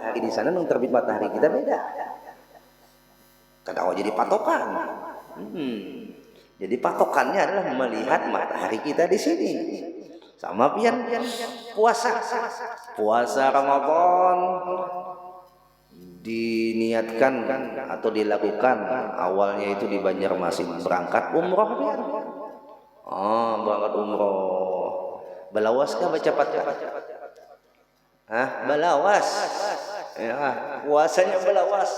matahari di sana dengan terbit matahari kita beda. Kadang jadi patokan. Jadi patokannya adalah melihat matahari kita di sini. Sama pian puasa Ramadan diniatkan atau dilakukan awalnya itu di Banjarmasin, berangkat umroh pian. Berangkat umroh. Balawaskah baca Fatihah? Balawas. Ya, puasanya balawas.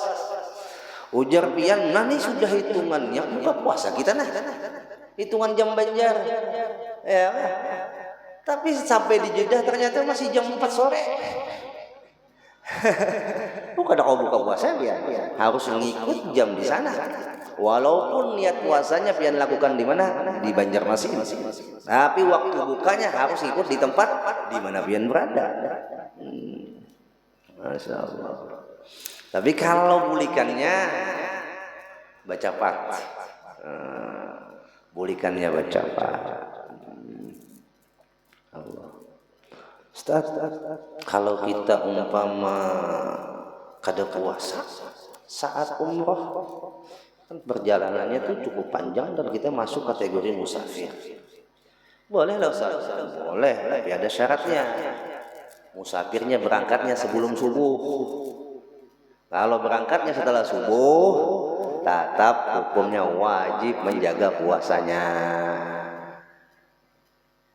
Ujar pian, nah ini sudah hitungannya buka puasa kita nah. Hitungan jam Banjar. Ya. Tapi sampai di Jeddah ternyata masih jam 4 sore. Bukan kau buka puasa pian. Harus mengikut jam di sana. Walaupun niat puasanya pian lakukan di mana? Di Banjarmasin. Tapi waktu bukanya harus ikut di tempat di mana pian berada. Masya Allah. Tapi kalau bulikannya baca Fat, bulikannya baca Fat. Allah. Ustaz, kalau kita umpama kada puasa saat umroh, kan perjalanannya tuh cukup panjang dan kita masuk kategori musafir. Boleh lah Ustaz? Boleh, tapi ada syaratnya. Musafirnya berangkatnya sebelum subuh. Kalau berangkatnya setelah subuh, tetap hukumnya wajib menjaga puasanya.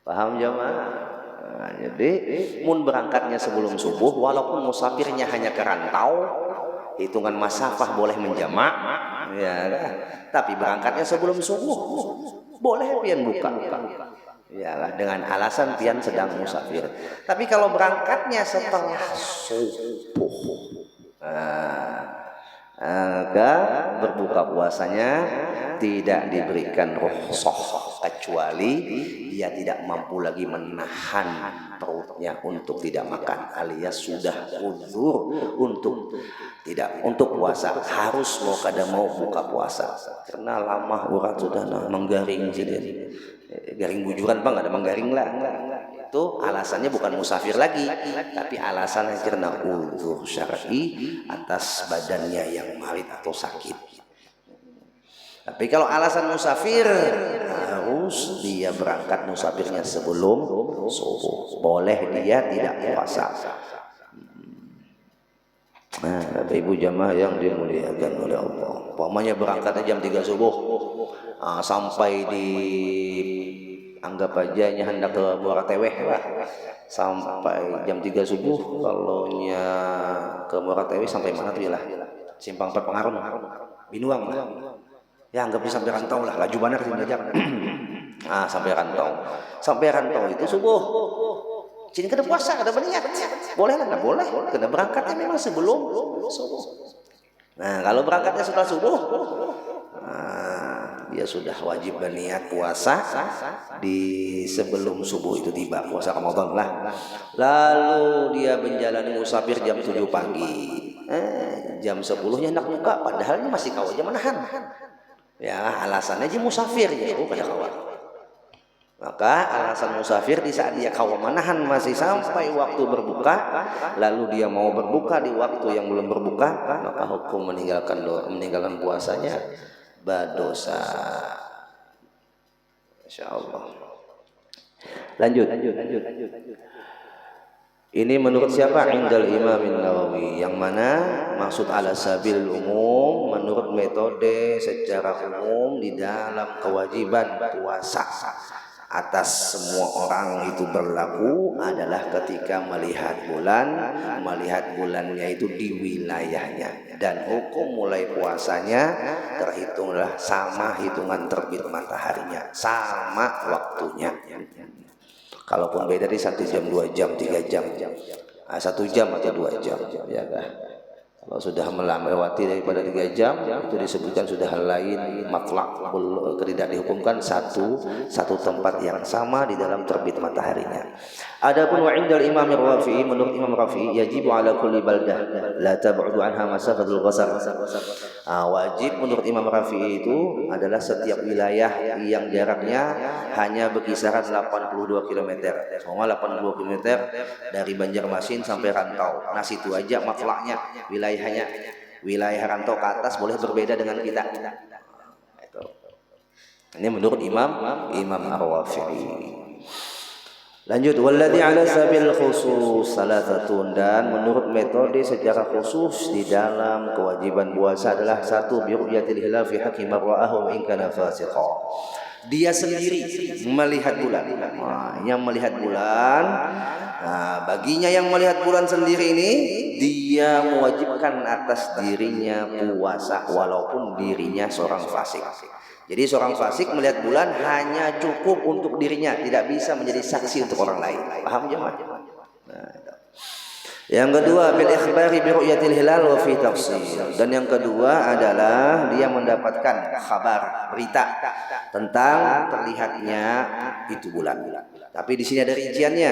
Paham jemaah? Jadi, mun berangkatnya sebelum subuh, walaupun musafirnya hanya ke rantau, hitungan masafah boleh menjamak, ya, tapi berangkatnya sebelum subuh, boleh pian buka. Ya, dengan alasan pian sedang musafir. Tapi kalau berangkatnya setelah subuh, maka berbuka puasanya tidak diberikan rukhsah kecuali dia tidak mampu lagi menahan perutnya untuk tidak makan, alias sudah uzur untuk puasa, harus mau kada mau buka puasa karena lama urat sudah menggaring jadi garing bujuran bang, ada menggaring lah. Itu alasannya bukan musafir lagi, tapi alasannya karena uzur syar'i atas badannya yang marid atau sakit. Tapi kalau alasan musafir, harus dia berangkat musafirnya sebelum subuh. Boleh dia tidak puasa. Bapak Ibu jamaah yang dimuliakan oleh Allah, umpamanya berangkatnya jam 3 subuh, sampai di anggap aja hendak ke Muara Teweh lah, sampai jam 3 subuh. Kalau nya ke Muara Teweh sampai mana tuh lah? Simpang Perpengaruh, Binuang lah. Ya anggap sampai rantau lah, laju banget sih belajar. Sampai rantau itu subuh. Jadi kena puasa, kena berniat. Boleh lah, nggak boleh. Kena berangkatnya memang sebelum subuh. Nah kalau berangkatnya setelah subuh, dia sudah wajib berniat puasa di sebelum subuh itu tiba, puasa Ramadan lah. Lalu dia menjalani musafir jam 7 pagi, jam 10-nya hendak buka, padahal ini masih kau aja menahan. Ya alasannya aja musafir ya, pada kawan. Maka alasan musafir di saat dia kau menahan masih sampai waktu berbuka, lalu dia mau berbuka di waktu yang belum berbuka, maka hukum meninggalkan puasanya berdosa. Insyaallah. Lanjut. Ini menurut siapa? Indal Imam Nawawi, yang mana maksud ala sabil umum, menurut metode secara umum di dalam kewajiban puasa atas semua orang itu berlaku adalah ketika melihat bulannya itu di wilayahnya, dan hukum mulai puasanya terhitunglah sama hitungan terbit mataharinya, sama waktunya. Kalaupun beda di 1 jam, 2 jam, 3 jam, 1 jam atau 2 jam, ya kan? Kalau sudah melewati daripada 3 jam, itu disebutkan sudah lain matlaq, tidak dihukumkan satu tempat yang sama di dalam terbit mataharinya. Adapun wa indal Imam Rafi'i, menurut Imam Rafi'i, yajibu ala kulli baldah la tab'udu anha masafatul qasar. Wajib menurut Imam Rafi'i itu adalah setiap wilayah yang jaraknya hanya berkisaran 82 km. Semua 82 km dari Banjarmasin sampai Rantau. Nah, situ aja matlaknya, wilayahnya. Wilayah Rantau ke atas boleh berbeda dengan kita. Ini menurut Imam Ar-Rafi'i. Lanjut, walladhi ala sabil khusus salatatun, dan menurut metode secara khusus di dalam kewajiban puasa adalah satu, bi ru'yatil hilal fi haqqi man ra'ahu in kana fasiqa. Dia sendiri melihat bulan. Yang melihat bulan, baginya yang melihat bulan sendiri ini dia mewajibkan atas dirinya puasa walaupun dirinya seorang fasik. Jadi seorang fasik melihat bulan hanya cukup untuk dirinya, tidak bisa menjadi saksi untuk orang lain. Paham jemaah? Yang kedua, bil ikhbari bi ru'yatil hilal wa fi tafsir. Dan yang kedua adalah dia mendapatkan kabar, berita tentang terlihatnya itu bulan. Tapi di sini ada rinciannya.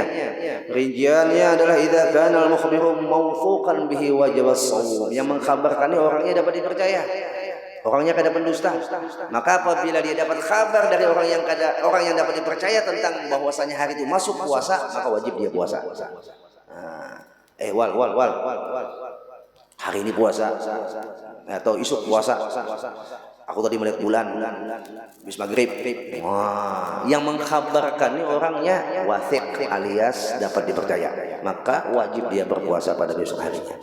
Rinciannya adalah idza kana al-mukhbiru mawthuqan bihi wajib as-shaum. Yang mengkhabarkan orangnya dapat dipercaya. Orangnya kada pendusta. Maka apabila dia dapat kabar dari orang yang dapat dipercaya tentang bahwasanya hari itu masuk puasa, maka wajib dia puasa. Wal. Hari ini puasa atau isuk puasa. Aku tadi melihat bulan habis maghrib. Yang mengkabarkan ini orangnya wathiq alias dapat dipercaya. Maka wajib dia berpuasa pada besok harinya.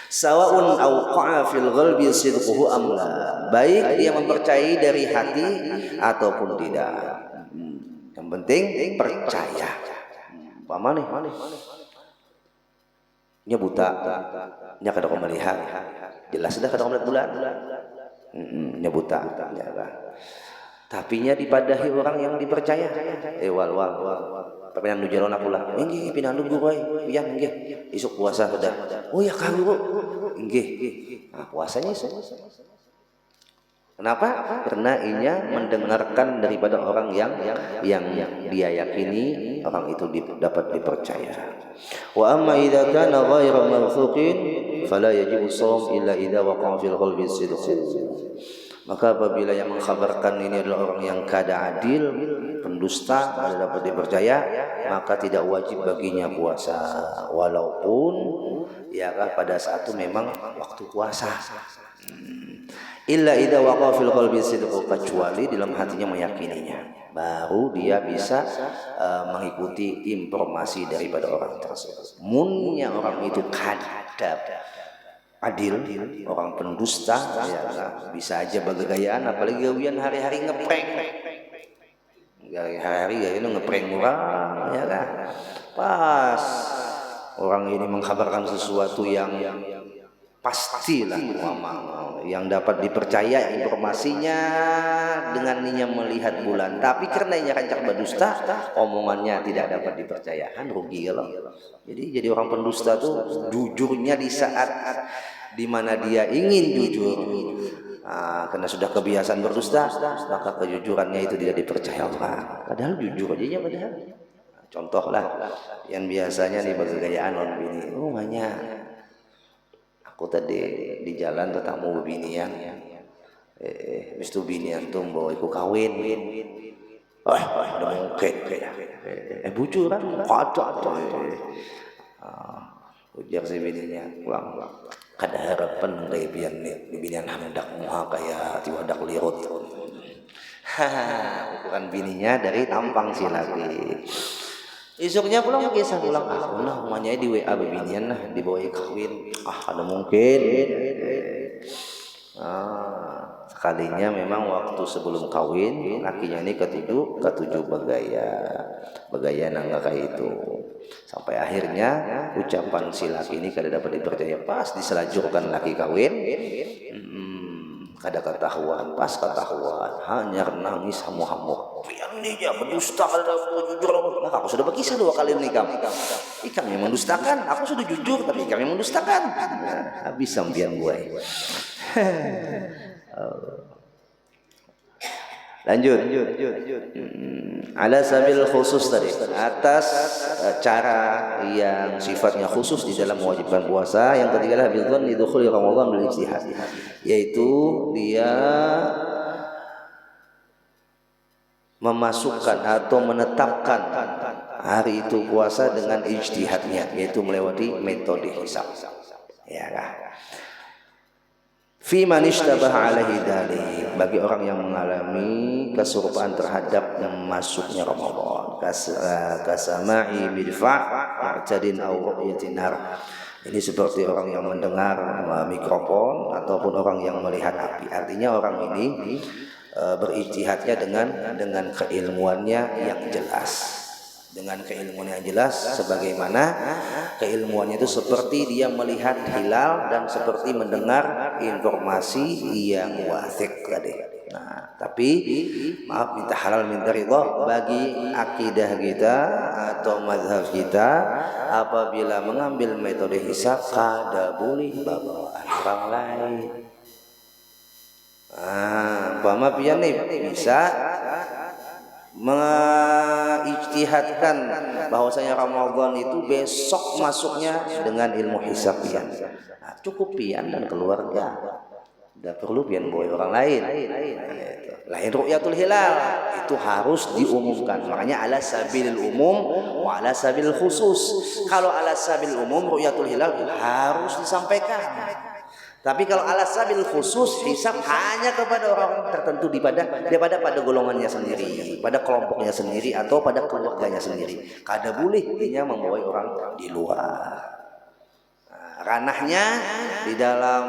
Sawa'un awqa'a fil qalbi sidquhu am la. Baik dia mempercayai dari hati ataupun tidak. Yang penting percaya. Pamane? Nya buta. Nya kada melihat. Jelas dah kada melihat bulan. Nya buta. Tapi nya dipadahi orang yang dipercaya. Wal. Tapi jalan aku lah. Nggih pinandu guru wae. Pian nggih. Isuk puasa sudah. Oh ya kang guru. Nggih. Nah, puasanya isuk. Kenapa? Karena inya mendengarkan daripada orang yang dia yakini orang itu dapat dipercaya. Wa amma idza kana ghairu mawthuqin fala yajibu shaum illa idza waqa'a fil qalbi sidq. Maka apabila yang mengkhabarkan ini adalah orang yang kada adil, pendusta, tidak dapat dipercaya, maka tidak wajib baginya puasa walaupun pada saat itu memang waktu puasa. Illa idza waqa'a fil qalbi sidq, kecuali dalam hatinya meyakininya, baru dia bisa mengikuti informasi daripada orang tersebut. Munnya orang itu kadab adil, orang pendusta, bisa aja bergayaan, apalagi gawian hari-hari ngeprank. Hari-hari gawian ngeprank orang, ya kan? Pas orang ini mengkabarkan sesuatu yang pastilah yang dapat dipercaya informasinya dengan ninya melihat bulan, tapi karena inya rancak berdusta, omongannya tidak dapat dipercaya, kan rugi kalau. Jadi orang pendusta tuh jujurnya di saat di mana dia ingin jujur. Karena sudah kebiasaan berdusta, maka kejujurannya itu tidak dipercaya orang. Padahal jujur aja ya padahal. Contoh lah yang biasanya nih bergayaan orang bini. Hanya aku tadi di jalan ketemu binian. Habis itu binian tuh bawa iku kawin. Udah mungkin. Bujur kan? Kocok. Ujar si bininya pulang. Kada harapan dari binian hendak muha kayak tiwadak lirut. Bukan bininya dari tampang si laki. Isuknya pulang kisah pulang. Namanya di WA binian lah dibawa kawin. Ada mungkin. Sekalinya memang waktu sebelum kawin lakinya ini ketujuh bergaya nangga kayak itu. Sampai akhirnya ucapan si laki ini kada dapat dipercaya, pas diselajurkan laki kawin, kada ketahuan, pas ketahuan hanya nangis hamu-hamu. Pian dia berdusta, kada jujur. Nah, aku sudah berkisah 2 kali nikah. Ikam yang mendustakan, aku sudah jujur tapi ikam yang mendustakan. Habis sampian gue. Lanjut. Ala sabil khusus tadi, atas cara yang sifatnya khusus di dalam mewajibkan puasa. Yang ketiga adalah bidzan lidukhuli Ramadan bil ijtihad, yaitu dia memasukkan atau menetapkan hari itu puasa dengan ijtihadnya, yaitu melewati metode hisab. Ya kan? Fi man ishtabaha alaihi dzalik, bagi orang yang mengalami keserupaan terhadap masuknya Ramadan, kasama'i bidfa' mu'tadin aw ru'yatin nar. Ini seperti orang yang mendengar mikrofon ataupun orang yang melihat api. Artinya orang ini berijtihadnya dengan keilmuannya yang jelas. Dengan keilmuan yang jelas, sebagaimana keilmuannya itu seperti dia melihat hilal dan seperti mendengar informasi yang wathik tadi. Nah, tapi maaf, minta halal minta ridha, bagi akidah kita atau mazhab kita, apabila mengambil metode hisab kada boleh bawa orang lain. Umpama pian nih bisa mengijtihadkan bahwasanya Ramadan itu besok masuknya dengan ilmu hisab pian. Nah, cukup pian dan keluarga. Tidak perlu pian boy orang lain. Lain ru'yatul hilal itu harus diumumkan. Makanya ala sabilil umum wa ala sabilil khusus. Kalau ala sabilil umum ru'yatul hilal harus disampaikan. Tapi kalau ala sabil khusus, hisab hanya kepada orang tertentu daripada pada golongannya sendiri, pada kelompoknya sendiri atau pada keluarganya sendiri. Kada boleh dia membawa orang di luar. Ranahnya di dalam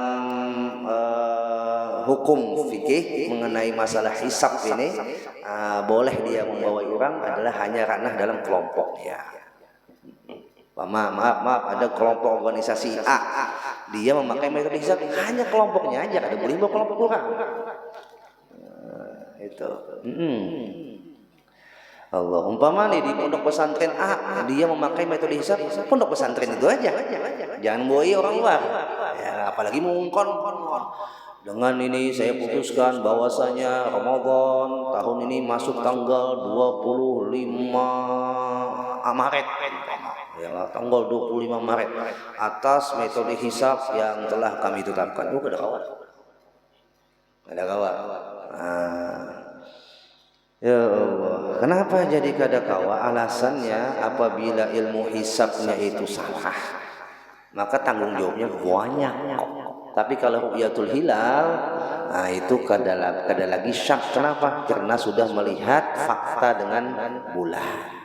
hukum fikih mengenai masalah hisab ini, boleh dia membawa orang adalah hanya ranah dalam kelompoknya. Maaf, ada kelompok organisasi A, dia memakai metode hisab hanya kelompoknya aja, ada boleh bawa kelompok orang. Itu. Allah, umpama nih di pondok pesantren A, dia memakai metode hisab pondok pesantren itu aja, jangan bawa orang luar. Ya, apalagi mengungkon. Dengan ini saya putuskan bahwasanya Ramadan tahun ini masuk tanggal 25 Maret. Ya, tanggal 25 Maret atas metode hisab yang telah kami tetapkan. Ada kawan. Ada kawan. Ya Allah. Kenapa jadi kada kawa? Alasannya apabila ilmu hisabnya itu salah, maka tanggung jawabnya banyak. Tapi kalau ru'yatul hilal, nah itu kada lagi syak. Kenapa? Karena sudah melihat fakta dengan bulan.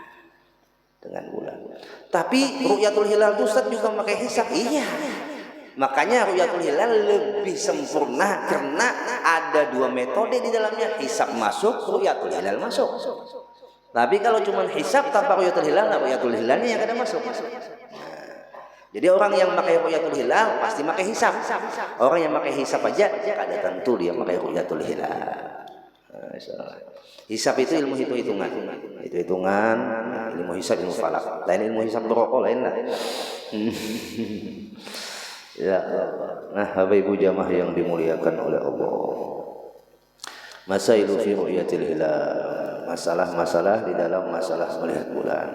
Tapi ru'yatul hilal itu Ustaz juga pakai hisab. Iya. Makanya ru'yatul hilal lebih sempurna karena ada dua metode di dalamnya, hisab masuk, ru'yatul hilal masuk. Tapi kalau cuma hisab tanpa ru'yatul hilal, ru'yatul hilalnya yang kada masuk. Jadi orang yang pakai ru'yatul hilal pasti pakai hisab. Orang yang pakai hisab aja kada tentu dia pakai ru'yatul hilal. Hisab itu ilmu hitungan. Ilmu hisab, ilmu falak. Lain ilmu hisab berokok lain lah. Ya Allah. Nah, Bapak Ibu jamaah yang dimuliakan oleh Allah. Masailu fi ru'yatil hilal. Masalah-masalah di dalam masalah melihat bulan.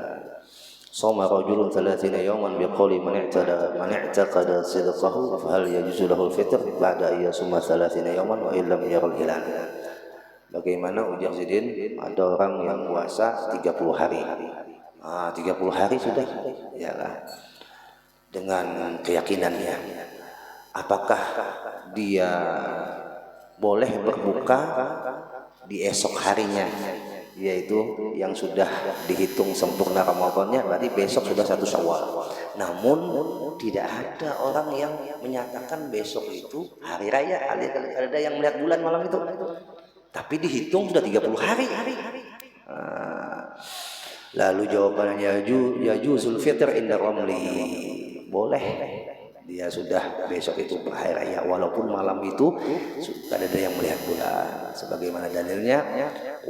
Shoma rajulun 30 yawman biqauli man i'taqada sidqahu fa hal yajuzu lahu al-fitr ba'da ayyasuma 30 yawman wa illam yaral hilal. Bagaimana ujar Zidin, ada orang yang puasa 30 hari. 30 hari sudah. Yalah. Dengan keyakinannya, apakah dia boleh berbuka di esok harinya, yaitu yang sudah dihitung sempurna Ramadannya, berarti besok sudah 1 Syawal. Namun tidak ada orang yang menyatakan besok itu hari raya. Ada yang melihat bulan malam itu, tapi dihitung sudah 30 hari. Lalu jawabannya yajuzul fitr inda ramli. Boleh dia sudah besok itu berhari raya, walaupun malam itu ada yang melihat bulan. Sebagaimana dalilnya,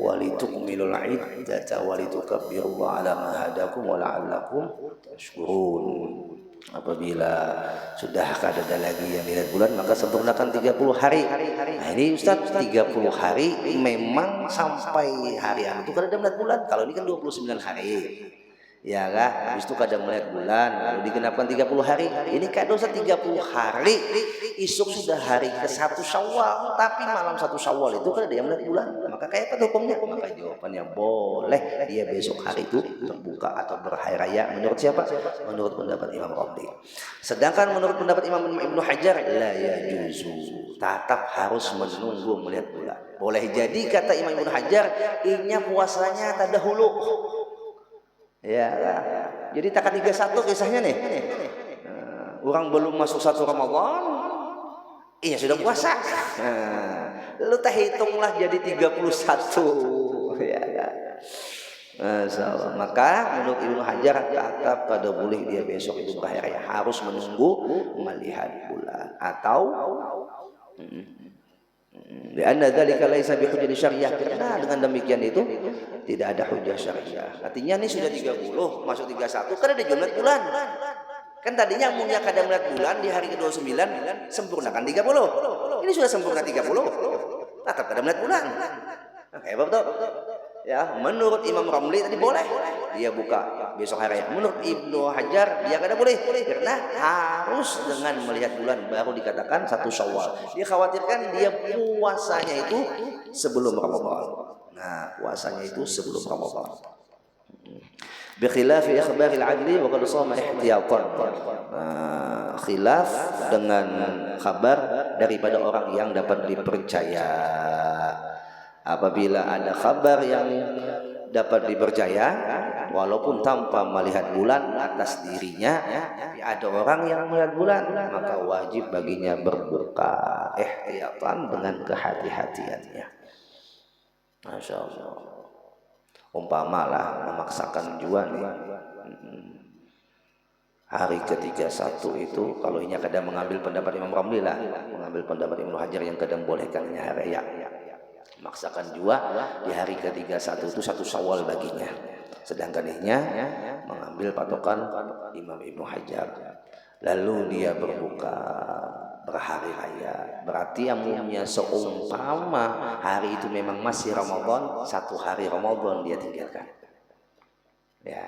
walitukmilul iddata walitukabbirullaha ala ma hadakum wa la'allakum tashkurun. Apabila sudah ada lagi yang lihat bulan, maka sempurnakan 30 hari. Nah ini Ustaz, 30 hari memang sampai hari itu kada ada melihat bulan. Kalau ini kan 29 hari, ya kan? Habis itu kadang melihat bulan, lalu digenapkan 30 hari. Ini kada usah 30 hari, isuk sudah hari ke-1 Syawal, tapi malam 1 Syawal itu kada ada yang melihat bulan. Maka kayak apa hukumnya? Maka jawabannya boleh dia besok hari itu berbuka atau berhari raya. Menurut siapa? Menurut pendapat Imam Ramli. Sedangkan menurut pendapat Imam Ibnu Hajar, la yajuzu, tetap harus menunggu melihat bulan. Boleh jadi kata Imam Ibnu Hajar, inya puasanya terdahulu. Ya, jadi takat 31 kisahnya nih. Orang belum masuk 1 Ramadan, iya sudah puasa. Lu tak hitunglah jadi 31. Ya, ya. Masya Allah. Maka menurut Ibnu Hajar tetap pada boleh dia besok itu berhari raya, harus menunggu melihat bulan atau Lianna dzalika laisa bihujjah syariah. Karena dengan demikian itu tidak ada hujjah syariah. Artinya ini sudah 30 masuk 31 kan ada jumlah bulan. Kan tadinya umumnya kadang melihat bulan di hari ke-29 sempurnakan 30. Ini sudah sempurna 30. Tetap kadang melihat bulan. Kayak betul. Ya, menurut Imam Ramli tadi boleh dia buka besok hari raya. Menurut Ibnu Hajar dia kada boleh karena harus dengan melihat bulan baru dikatakan 1 Syawal. Dia khawatirkan dia puasanya itu sebelum Ramadan. Nah, puasanya itu sebelum Ramadan. Bi khilafi ikhbaril adli wa qad shama ihtiyatan. Khilaf dengan kabar daripada orang yang dapat dipercaya. Apabila ada kabar yang dapat dipercaya walaupun tanpa melihat bulan atas dirinya, tapi ada orang yang melihat bulan, maka wajib baginya berbuka ihtiyatan dengan kehati-hatiannya. Masya Allah. Umpamalah memaksakan jua nih, hari ke-31 itu kalau ini kadang mengambil pendapat Imam Ramli lah, mengambil pendapat Ibnu Hajar yang kadang bolehkannya hari raya, maksakan jua di hari ke-31 itu 1 Syawal baginya. Sedangkan ihnya mengambil patokan Imam Ibnu Hajar. Lalu dia berbuka berhari raya. Berarti umumnya seumpama hari itu memang masih Ramadan, 1 hari Ramadan dia tinggalkan. Ya,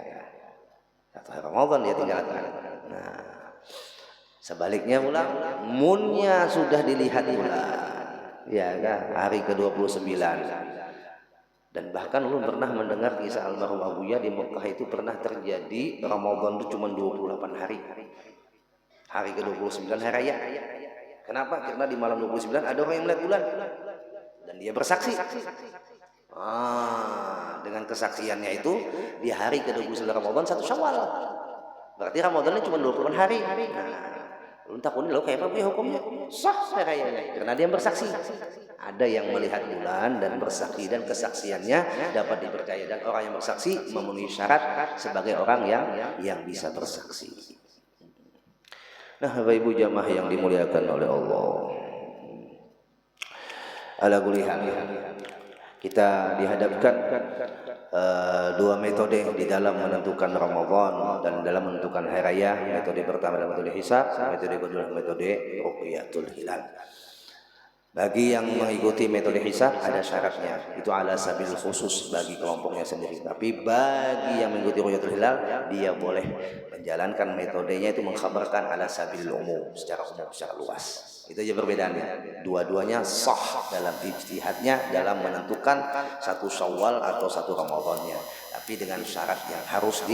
1 hari Ramadan dia tinggalkan. Nah, sebaliknya ulang, munnya sudah dilihat bulan. Ya kan, hari ke-29. Dan bahkan lu pernah mendengar kisah almarhum Abuya di Mekah itu pernah terjadi Ramadan itu cuma 28 hari. Hari ke-29 hari raya. Kenapa? Karena di malam 29 ada orang yang melihat bulan dan dia bersaksi. Dengan kesaksiannya itu di hari ke-29 Ramadan 1 Syawal. Berarti Ramadannya cuma 28 hari. Entah pun lo kayak apa hukumnya sah rayanya karena dia bersaksi. Ada yang melihat bulan dan bersaksi dan kesaksiannya dapat dipercaya dan orang yang bersaksi memenuhi syarat sebagai orang yang bisa bersaksi. Nah, Bapak Ibu jamaah yang dimuliakan oleh Allah. Ala kulli hal kita dihadapkan dua metode di dalam menentukan Ramadan dan dalam menentukan hari raya. Metode pertama adalah metode hisab, metode kedua metode ruqyatul hilal. Bagi yang mengikuti metode hisab ada syaratnya, itu ala sabil khusus bagi kelompoknya sendiri. Tapi bagi yang mengikuti ruqyatul hilal, dia boleh menjalankan metodenya itu mengkhabarkan ala sabil umum, secara umum, secara luas. Itu aja perbedaannya. Dua-duanya sah dalam ijtihadnya dalam menentukan 1 Syawal atau 1 Ramadannya, tapi dengan syarat yang harus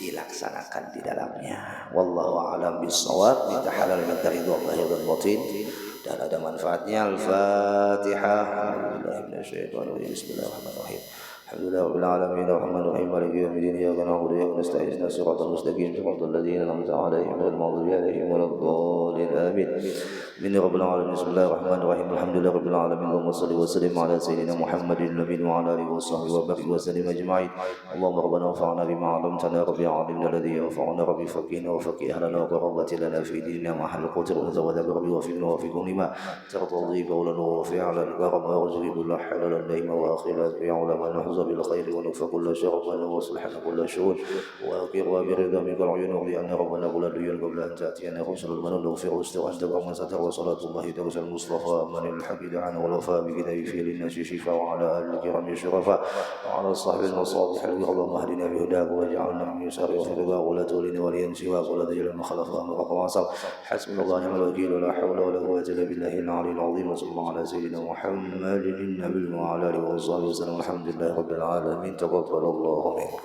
dilaksanakan di dalamnya. Wallahu a'lam bishawab. Minta halal minta ridho Allah dan batin dan ada manfaatnya. Al-Fatihah. Bismillahirrahmanirrahim. Alhamdulillahirabbil alamin arrahmanirrahim maliki yaumiddin iyyaka na'budu wa iyyaka nasta'in ihdinas siratal mustaqim siratal ladzina an'amta 'alaihim ghairil maghdubi 'alaihim waladdallin amin. Amin ya rabbal alamin. Bismillahirrahmanirrahim. Alhamdulillahirabbil alamin. Allahumma shalli wa sallim ala sayyidina Muhammadin nabiyyin wa ala alihi wa sahbihi wa barik wa sallim ajma'in. Allahumma rabbana anfa'na bima 'allamtana rabbi 'allimna alladhi yanfa'una rabbi faqihna wa faqih lana wa qarrabat lana fi dinina ma hal qutir wa zawada rabbi wa fina wa fi kulli ma tarḍi qawlan wa fi'lan wa ma yarzuqu bil halalan dayma wa akhirat ya ulama nahza bil khair wa nufa kull sharran wa sulhana kull shuhud wa aqir wa birida min qal'in wa anna rabbana qul adiyyan qabla an ta'tiyana rusulul manun fi rusul anta wa satar wa salatullahi tawassal mustafa man al habib an wa wafa bi kitabi fi lin nasi shifa wa ala al kiram shurafa wa ala sahbil masalih al Allahumma hdina bi hudaaka waj'alna min sharri ridha wa la tulina wa yansiwa wa la tajal makhalafa amraka wa asal hasbunallahu wa ni'mal wakeel wa la hawla wa la quwwata illa billahi al aliyyil azim wa sallallahu ala sayyidina muhammadin nabiyyin wa ala alihi wa sahbihi wa sallam alhamdulillahi rabbil alamin taqabbalallahu minkum.